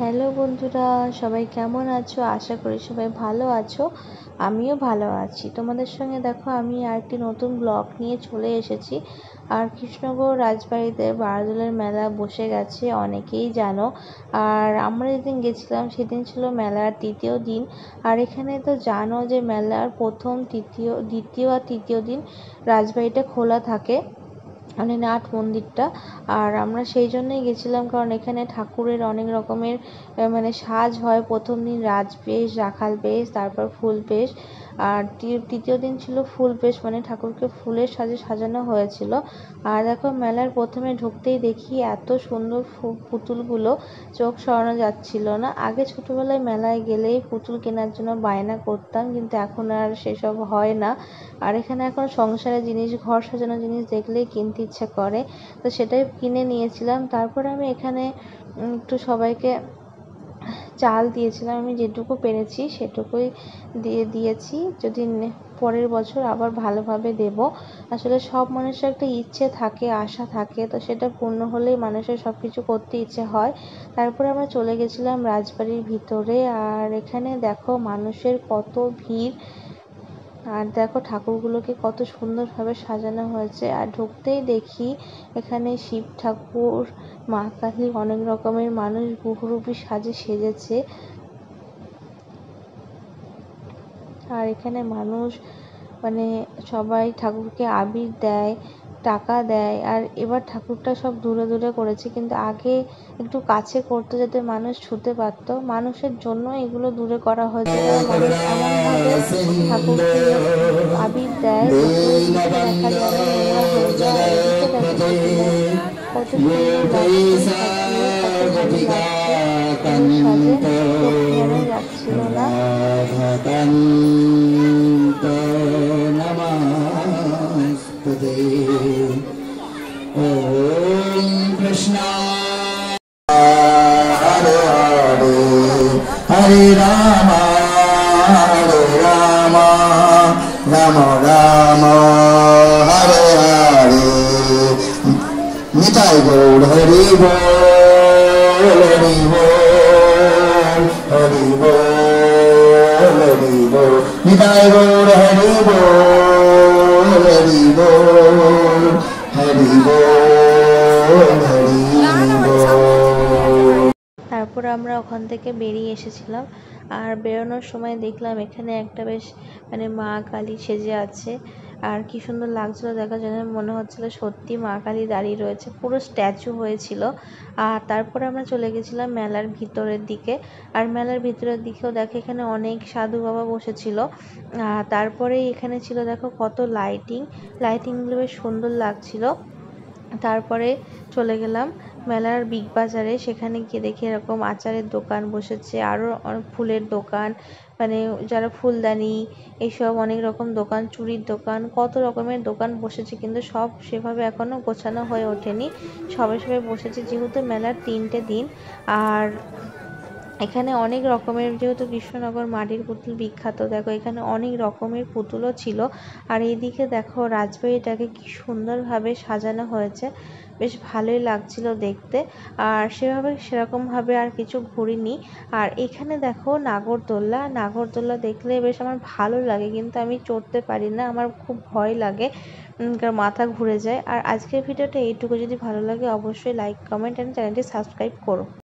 Hello বন্ধুরা, সবাই কেমন আছো? আশা করি সবাই ভালো আছো। আমিও ভালো আছি। তোমাদের সঙ্গে দেখো আমি আরেকটি নতুন ব্লগ নিয়ে চলে এসেছি। আর কৃষ্ণগড় রাজবাড়িতে বারদোলের মেলা বসে গেছে, অনেকেই জানো। আর আমরা যেদিন গেছিলাম সেদিন ছিল মেলার তৃতীয় দিন। আর এখানে তো জানো যে মেলার প্রথম, দ্বিতীয় আর তৃতীয় দিন রাজবাড়িটা খোলা থাকে, মানে নাট মন্দিরটা। আর আমরা সেই জন্যই গেছিলাম, কারণ এখানে ঠাকুরের অনেক রকমের মানে সাজ হয়। প্রথম দিন রাজবেশ, রাখাল বেশ, তারপর ফুল বেশ। আর তৃতীয় দিন ছিল ফুল বেশ, মানে ঠাকুরকে ফুলের সাজে সাজানো হয়েছিল। আর দেখো মেলার প্রথমে ঢুকতেই দেখি এত সুন্দর পুতুলগুলো, চোখ সরানো যাচ্ছিল না। আগে ছোটবেলায় মেলায় গেলেই পুতুল কেনার জন্য বায়না করতাম, কিন্তু এখন আর সেসব হয় না। আর এখানে এখন সংসারের জিনিস, ঘর সাজানোর জিনিস দেখলেই কিনতে ইচ্ছা করে, তো সেটাই কিনে নিয়েছিলাম। তারপরে আমি এখানে একটু সবাইকে চাল দিয়েছিলাম, আমি যেটুকু পেরেছি সেটুকুই দিয়েছি। যদি পরের বছর আবার ভালোভাবে দেব। আসলে সব মানুষের একটা ইচ্ছে থাকে, আশা থাকে, তো সেটা পূর্ণ হলেই মানুষের সব কিছু করতে ইচ্ছে হয়। তারপরে আমরা চলে গেছিলাম রাজবাড়ির ভিতরে। আর এখানে দেখো মানুষের কত ভিড়। আর দেখো ঠাকুরগুলোকে কত সুন্দরভাবে সাজানো হয়েছে। আর ঢুকতেই দেখি এখানে শিব ঠাকুর, মা কালী, অনেক রকমের মানুষ বহুরূপী সাজে সেজেছে। আর এখানে মানুষ মানে সবাই ঠাকুরকে আবির দেয়, টাকা দেয়। আর এবার ঠাকুরটা সব দূরে দূরে করেছে, কিন্তু আগে একটু কাছে করতো যাতে মানুষ ছুতে পারতো। মানুষের জন্য এগুলো দূরে করা হয়েছে, কারণ মানুষ এমনভাবে ঠাকুরকে আবির দেয় যাতে মুখে দেখা যাবে, নোংরা হয়ে যায়। আর এদিকে দেখো পুতুলের কত সুন্দর লাগছে, সাজিয়ে কত ভালো লাগছে। ফুলের সাজে চোখ ফেরানো যাচ্ছিল না। নমস্তুতে। ওম কৃষ্ণ হরে হরে, হরে রাম রাম রাম হরে হরে। নিতাই গৌর হরি বল, হরি বল, হরি বল, হরি বল। নিতাই গৌর হরি বল, হরি বল, হরি বল, হরি বল। তারপর আমরা ওখান থেকে বেরিয়ে এসেছিলাম। আর বেরোনোর সময় দেখলাম এখানে একটা বেশ মানে মা কালী সেজে আছে। আর কি সুন্দর লাগছিল দেখার জন্য, মনে হচ্ছিল সত্যি মা কালী দাঁড়িয়ে রয়েছে, পুরো স্ট্যাচু হয়েছিল। আর তারপরে আমরা চলে গেছিলাম মেলার ভিতরের দিকে। আর মেলার ভিতরের দিকেও দেখো এখানে অনেক সাধু বাবা বসেছিল। তারপরে এখানে ছিল দেখো কত লাইটিংগুলো বেশ সুন্দর লাগছিল। তারপরে চলে গেলাম মেলার বিগ বাজারে। সেখানে গিয়ে দেখি এরকম আচারের দোকান বসেছে, আরও অনেক ফুলের দোকান, মানে যারা ফুলদানি, এইসব অনেক রকম দোকান, চুড়ির দোকান, কত রকমের দোকান বসেছে, কিন্তু সব সেভাবে এখনও গোছানো হয়ে ওঠেনি। সবে সবে বসেছে, যেহেতু মেলার 3টে দিন। আর এখানে অনেক রকমের, যেহেতু কৃষ্ণনগর মাটির পুতুল বিখ্যাত, দেখো এখানে অনেক রকমের পুতুলও ছিল। আর এইদিকে দেখো রাজবাড়িটাকে কি সুন্দরভাবে সাজানো হয়েছে, বেশ ভালোই লাগছিল দেখতে। আর সেরকমভাবে আর কিছু ঘুরিনি। আর এখানে দেখো নাগরদোল্লা দেখলে বেশ আমার ভালো লাগে, কিন্তু আমি চড়তে পারি না, আমার খুব ভয় লাগে, কারণ মাথা ঘুরে যায়। আর আজকের ভিডিওটা এইটুকু। যদি ভালো লাগে অবশ্যই লাইক, কমেন্ট অ্যান্ড চ্যানেলটি সাবস্ক্রাইব করো।